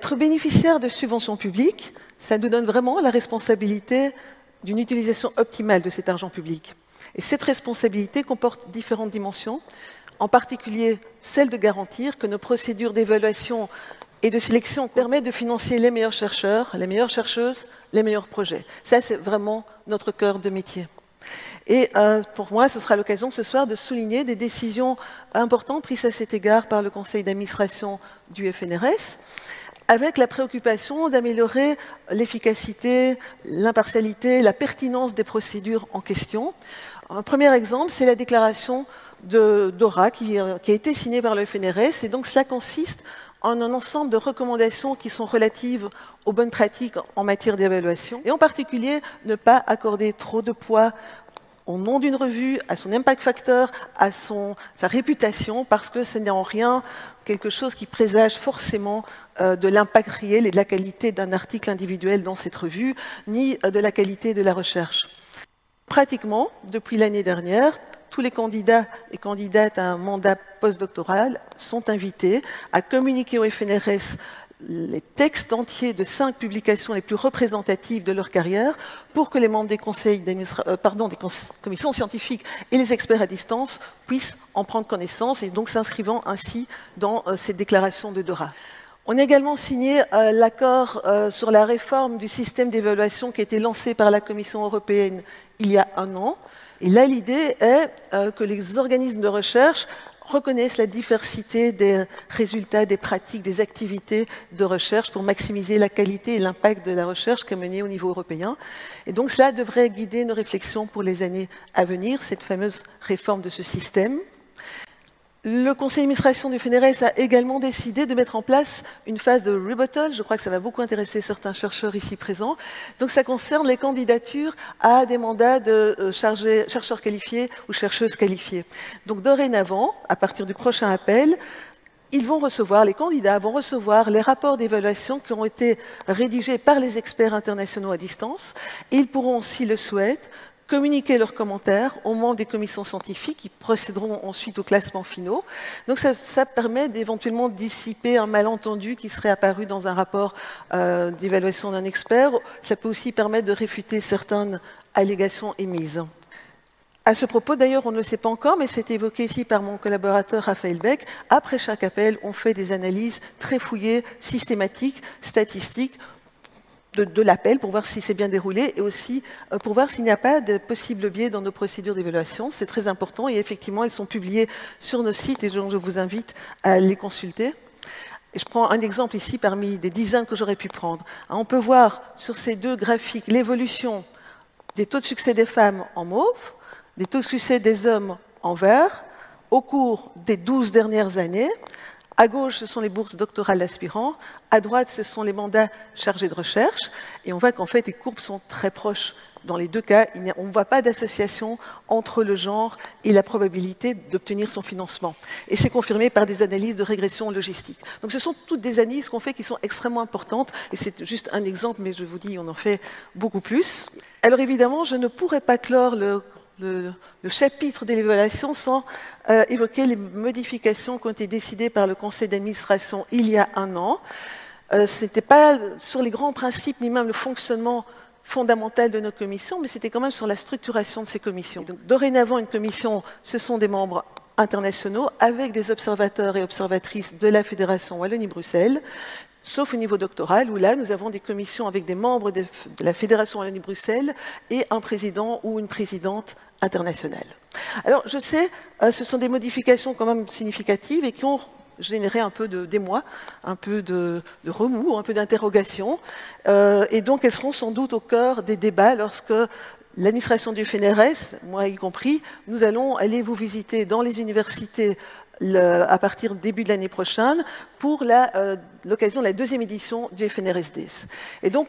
Être bénéficiaire de subventions publiques, ça nous donne vraiment la responsabilité d'une utilisation optimale de cet argent public. Et cette responsabilité comporte différentes dimensions, en particulier celle de garantir que nos procédures d'évaluation et de sélection permettent de financer les meilleurs chercheurs, les meilleures chercheuses, les meilleurs projets. Ça, c'est vraiment notre cœur de métier. Et pour moi, ce sera l'occasion ce soir de souligner des décisions importantes prises à cet égard par le conseil d'administration du FNRS, avec la préoccupation d'améliorer l'efficacité, l'impartialité, la pertinence des procédures en question. Un premier exemple, c'est la déclaration d'Aura qui a été signée par le FNRS, et donc cela consiste en un ensemble de recommandations qui sont relatives aux bonnes pratiques en matière d'évaluation, et en particulier ne pas accorder trop de poids au nom d'une revue, à son impact factor, à sa réputation, parce que ce n'est en rien quelque chose qui présage forcément de l'impact réel et de la qualité d'un article individuel dans cette revue, ni de la qualité de la recherche. Pratiquement, depuis l'année dernière, tous les candidats et candidates à un mandat postdoctoral sont invités à communiquer au FNRS les textes entiers de 5 publications les plus représentatives de leur carrière pour que les membres des commissions scientifiques et les experts à distance puissent en prendre connaissance et donc s'inscrivant ainsi dans cette déclaration de Dora. On a également signé l'accord sur la réforme du système d'évaluation qui a été lancé par la Commission européenne il y a 1 an. Et là, l'idée est que les organismes de recherche reconnaissent la diversité des résultats, des pratiques, des activités de recherche pour maximiser la qualité et l'impact de la recherche qui est menée au niveau européen. Et donc cela devrait guider nos réflexions pour les années à venir, cette fameuse réforme de ce système. Le conseil d'administration du FNRS a également décidé de mettre en place une phase de rebuttal. Je crois que ça va beaucoup intéresser certains chercheurs ici présents. Donc ça concerne les candidatures à des mandats de chercheurs qualifiés ou chercheuses qualifiées. Donc dorénavant, à partir du prochain appel, les candidats vont recevoir les rapports d'évaluation qui ont été rédigés par les experts internationaux à distance. Et ils pourront, s'ils le souhaitent, communiquer leurs commentaires aux membres des commissions scientifiques qui procéderont ensuite aux classements finaux. Donc ça permet d'éventuellement dissiper un malentendu qui serait apparu dans un rapport d'évaluation d'un expert. Ça peut aussi permettre de réfuter certaines allégations émises. À ce propos, d'ailleurs, on ne le sait pas encore, mais c'est évoqué ici par mon collaborateur Raphaël Beck. Après chaque appel, on fait des analyses très fouillées, systématiques, statistiques, de l'appel pour voir si c'est bien déroulé et aussi pour voir s'il n'y a pas de possibles biais dans nos procédures d'évaluation. C'est très important et effectivement, elles sont publiées sur nos sites et je vous invite à les consulter. Et je prends un exemple ici parmi des dizaines que j'aurais pu prendre. On peut voir sur ces 2 graphiques l'évolution des taux de succès des femmes en mauve, des taux de succès des hommes en vert au cours des 12 dernières années. À gauche, ce sont les bourses doctorales d'aspirants. À droite, ce sont les mandats chargés de recherche. Et on voit qu'en fait, les courbes sont très proches. Dans les 2 cas, on ne voit pas d'association entre le genre et la probabilité d'obtenir son financement. Et c'est confirmé par des analyses de régression logistique. Donc ce sont toutes des analyses qu'on fait qui sont extrêmement importantes. Et c'est juste un exemple, mais je vous dis, on en fait beaucoup plus. Alors évidemment, je ne pourrais pas clore le chapitre de l'évaluation sans évoquer les modifications qui ont été décidées par le conseil d'administration il y a 1 an. Ce n'était pas sur les grands principes ni même le fonctionnement fondamental de nos commissions, mais c'était quand même sur la structuration de ces commissions. Donc, dorénavant, une commission, ce sont des membres internationaux avec des observateurs et observatrices de la Fédération Wallonie-Bruxelles, sauf au niveau doctoral, où là, nous avons des commissions avec des membres de la Fédération Wallonie-Bruxelles et un président ou une présidente internationale. Alors, je sais, ce sont des modifications quand même significatives et qui ont généré un peu d'émoi, un peu de remous, un peu d'interrogation. Et donc, elles seront sans doute au cœur des débats lorsque l'administration du FNRS, moi y compris, nous allons aller vous visiter dans les universités à partir du début de l'année prochaine pour l'occasion de la 2e édition du FNRSDS. Et donc,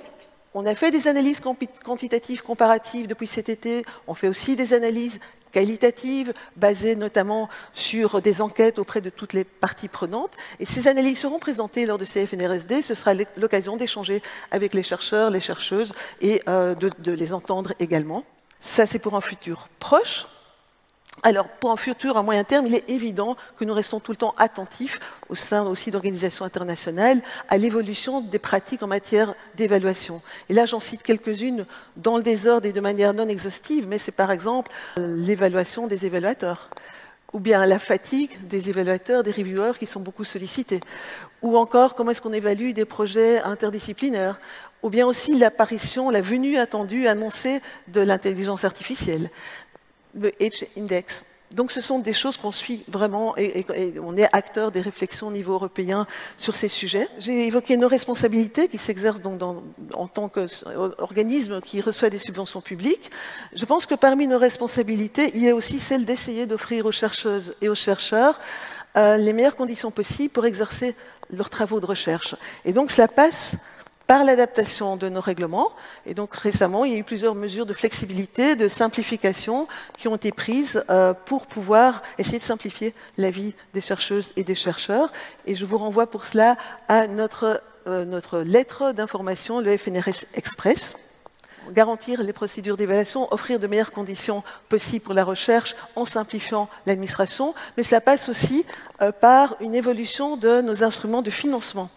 on a fait des analyses quantitatives comparatives depuis cet été, on fait aussi des analyses qualitatives, basées notamment sur des enquêtes auprès de toutes les parties prenantes. Et ces analyses seront présentées lors de ces FNRSD. Ce sera l'occasion d'échanger avec les chercheurs, les chercheuses et de les entendre également. Ça, c'est pour un futur proche. Alors, pour un futur à moyen terme, il est évident que nous restons tout le temps attentifs, au sein aussi d'organisations internationales, à l'évolution des pratiques en matière d'évaluation. Et là, j'en cite quelques-unes dans le désordre et de manière non exhaustive, mais c'est par exemple l'évaluation des évaluateurs, ou bien la fatigue des évaluateurs, des reviewers qui sont beaucoup sollicités, ou encore comment est-ce qu'on évalue des projets interdisciplinaires, ou bien aussi l'apparition, la venue attendue, annoncée de l'intelligence artificielle, le H-index. Donc ce sont des choses qu'on suit vraiment et on est acteur des réflexions au niveau européen sur ces sujets. J'ai évoqué nos responsabilités qui s'exercent donc en tant qu'organisme qui reçoit des subventions publiques. Je pense que parmi nos responsabilités, il y a aussi celle d'essayer d'offrir aux chercheuses et aux chercheurs les meilleures conditions possibles pour exercer leurs travaux de recherche. Et donc cela passe par l'adaptation de nos règlements. Et donc récemment, il y a eu plusieurs mesures de flexibilité, de simplification qui ont été prises pour pouvoir essayer de simplifier la vie des chercheuses et des chercheurs. Et je vous renvoie pour cela à notre lettre d'information, le FNRS Express. Garantir les procédures d'évaluation, offrir de meilleures conditions possibles pour la recherche en simplifiant l'administration, mais cela passe aussi par une évolution de nos instruments de financement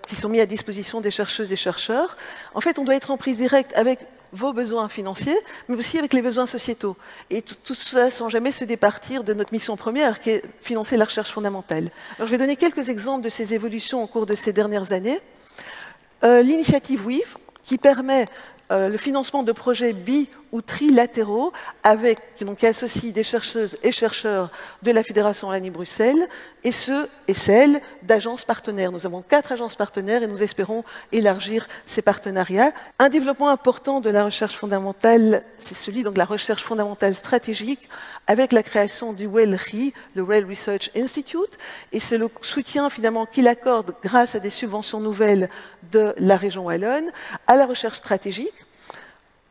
qui sont mis à disposition des chercheuses et chercheurs. En fait, on doit être en prise directe avec vos besoins financiers, mais aussi avec les besoins sociétaux. Et tout ça sans jamais se départir de notre mission première, qui est financer la recherche fondamentale. Alors, je vais donner quelques exemples de ces évolutions au cours de ces dernières années. L'initiative WIV, qui permet le financement de projets bi- ou trilatéraux qui associent des chercheuses et chercheurs de la Fédération Wallonie-Bruxelles et ceux et celles d'agences partenaires. Nous avons 4 agences partenaires et nous espérons élargir ces partenariats. Un développement important de la recherche fondamentale, c'est celui de la recherche fondamentale stratégique avec la création du WELRI, le Rail Research Institute, et c'est le soutien finalement qu'il accorde grâce à des subventions nouvelles de la région wallonne à la recherche stratégique,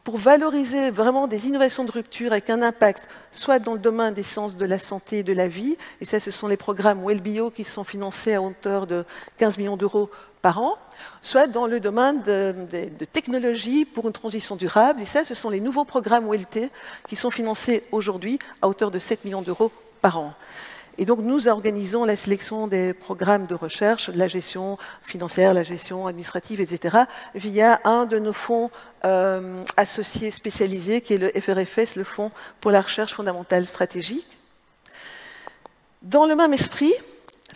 pour valoriser vraiment des innovations de rupture avec un impact, soit dans le domaine des sciences de la santé et de la vie, et ça, ce sont les programmes WellBio qui sont financés à hauteur de 15 millions d'euros par an, soit dans le domaine de technologies pour une transition durable, et ça, ce sont les nouveaux programmes WellT qui sont financés aujourd'hui à hauteur de 7 millions d'euros par an. Et donc, nous organisons la sélection des programmes de recherche, la gestion financière, la gestion administrative, etc., via un de nos fonds associés spécialisés, qui est le FRFS, le Fonds pour la recherche fondamentale stratégique. Dans le même esprit,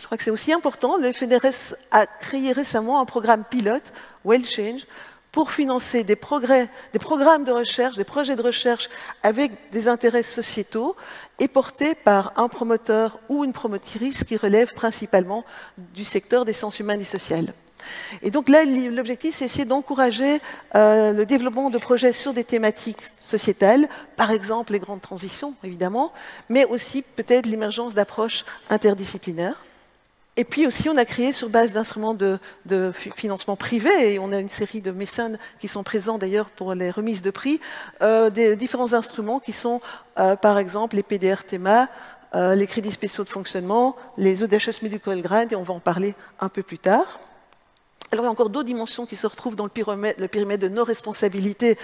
je crois que c'est aussi important, le FNRS a créé récemment un programme pilote, WellChange, pour financer des programmes de recherche, des projets de recherche avec des intérêts sociétaux et portés par un promoteur ou une promotrice qui relève principalement du secteur des sciences humaines et sociales. Et donc là, l'objectif, c'est essayer d'encourager le développement de projets sur des thématiques sociétales, par exemple les grandes transitions, évidemment, mais aussi peut-être l'émergence d'approches interdisciplinaires. Et puis aussi, on a créé sur base d'instruments de financement privé, et on a une série de mécènes qui sont présents d'ailleurs pour les remises de prix, des différents instruments qui sont, par exemple, les PDR-TEMA, les crédits spéciaux de fonctionnement, les ODHS Medical Grant, et on va en parler un peu plus tard. Alors, il y a encore d'autres dimensions qui se retrouvent dans le périmètre de nos responsabilités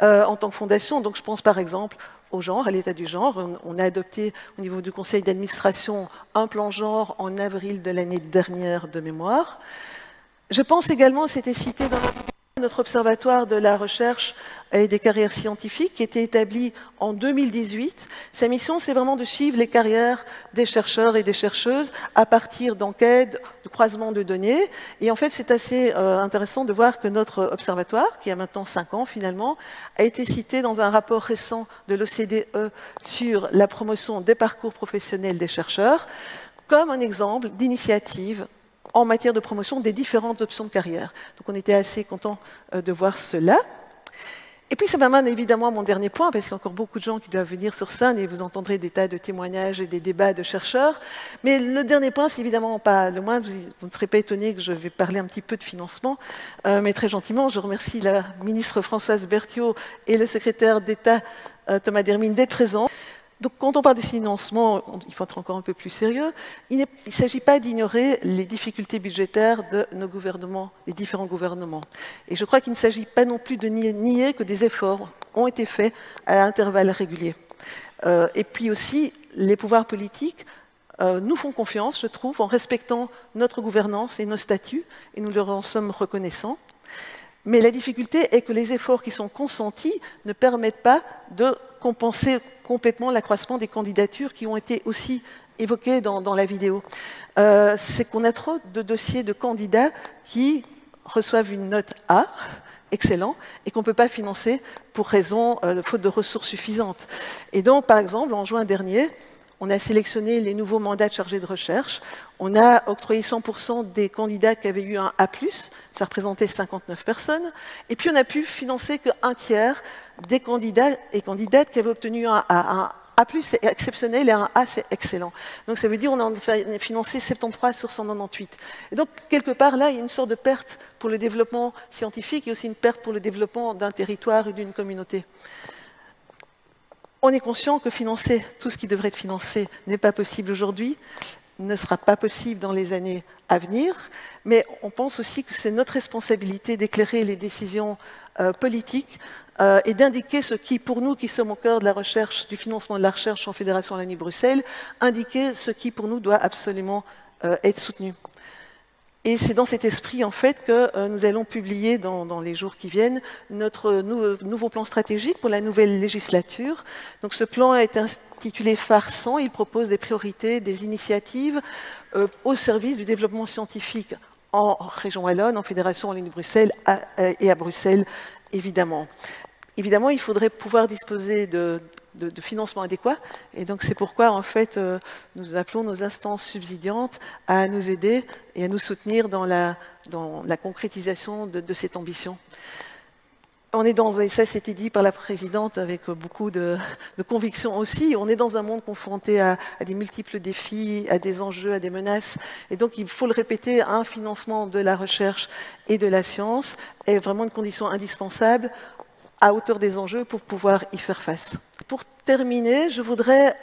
en tant que fondation. Donc, je pense par exemple au genre, à l'état du genre. On a adopté au niveau du conseil d'administration un plan genre en avril de l'année dernière de mémoire. Je pense également, c'était cité dans notre observatoire de la recherche et des carrières scientifiques qui était établi en 2018. Sa mission, c'est vraiment de suivre les carrières des chercheurs et des chercheuses à partir d'enquêtes, de croisements de données. Et en fait, c'est assez intéressant de voir que notre observatoire, qui a maintenant 5 ans finalement, a été cité dans un rapport récent de l'OCDE sur la promotion des parcours professionnels des chercheurs comme un exemple d'initiative en matière de promotion des différentes options de carrière. Donc on était assez contents de voir cela. Et puis ça m'amène évidemment à mon dernier point, parce qu'il y a encore beaucoup de gens qui doivent venir sur scène et vous entendrez des tas de témoignages et des débats de chercheurs. Mais le dernier point, c'est évidemment pas le moindre, vous ne serez pas étonnés que je vais parler un petit peu de financement, mais très gentiment, je remercie la ministre Françoise Berthiaud et le secrétaire d'État Thomas Dermine d'être présents. Donc, quand on parle de financement, il faut être encore un peu plus sérieux. Il ne s'agit pas d'ignorer les difficultés budgétaires de nos gouvernements, des différents gouvernements. Et je crois qu'il ne s'agit pas non plus de nier que des efforts ont été faits à intervalles réguliers. Et puis aussi, les pouvoirs politiques nous font confiance, je trouve, en respectant notre gouvernance et nos statuts, et nous leur en sommes reconnaissants. Mais la difficulté est que les efforts qui sont consentis ne permettent pas de compenser complètement l'accroissement des candidatures qui ont été aussi évoquées dans la vidéo. C'est qu'on a trop de dossiers de candidats qui reçoivent une note A, excellent, et qu'on ne peut pas financer pour raison de faute de ressources suffisantes. Et donc, par exemple, en juin dernier, on a sélectionné les nouveaux mandats de chargés de recherche. On a octroyé 100% des candidats qui avaient eu un A+, ça représentait 59 personnes. Et puis on a pu financer qu'un tiers des candidats et candidates qui avaient obtenu un A. Un A+, c'est exceptionnel et un A, c'est excellent. Donc ça veut dire qu'on en a financé 73 sur 198. Et donc, quelque part, là, il y a une sorte de perte pour le développement scientifique et aussi une perte pour le développement d'un territoire et d'une communauté. On est conscient que financer tout ce qui devrait être financé n'est pas possible aujourd'hui, ne sera pas possible dans les années à venir, mais on pense aussi que c'est notre responsabilité d'éclairer les décisions politiques et d'indiquer ce qui, pour nous qui sommes au cœur de la recherche, du financement de la recherche en Fédération Wallonie-Bruxelles, indiquer ce qui, pour nous, doit absolument être soutenu. Et c'est dans cet esprit, en fait, que nous allons publier dans les jours qui viennent notre nouveau plan stratégique pour la nouvelle législature. Donc ce plan est intitulé phare 100. Il propose des priorités, des initiatives au service du développement scientifique en région wallonne, en Fédération Wallonie-Bruxelles et à Bruxelles, évidemment. Évidemment, il faudrait pouvoir disposer de financement adéquat. Et donc, c'est pourquoi, en fait, nous appelons nos instances subsidiantes à nous aider et à nous soutenir dans la concrétisation de cette ambition. On est dans, et ça c'était dit par la présidente avec beaucoup de conviction aussi, on est dans un monde confronté à des multiples défis, à des enjeux, à des menaces. Et donc, il faut le répéter, un financement de la recherche et de la science est vraiment une condition indispensable à hauteur des enjeux pour pouvoir y faire face. Pour terminer, je voudrais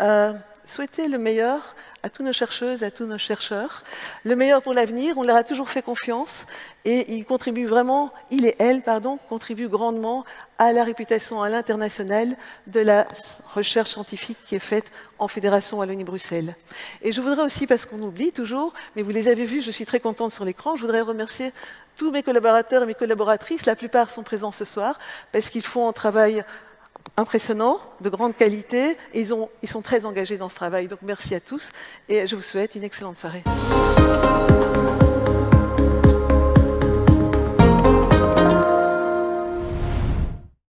souhaiter le meilleur à tous nos chercheuses, à tous nos chercheurs. Le meilleur pour l'avenir, on leur a toujours fait confiance et ils contribuent vraiment, ils et elles, pardon, contribuent grandement à la réputation à l'international de la recherche scientifique qui est faite en Fédération Wallonie-Bruxelles. Et je voudrais aussi, parce qu'on oublie toujours, mais vous les avez vus, je suis très contente sur l'écran, je voudrais remercier tous mes collaborateurs et mes collaboratrices, la plupart sont présents ce soir, parce qu'ils font un travail impressionnant, de grande qualité, et ils sont très engagés dans ce travail. Donc merci à tous, et je vous souhaite une excellente soirée.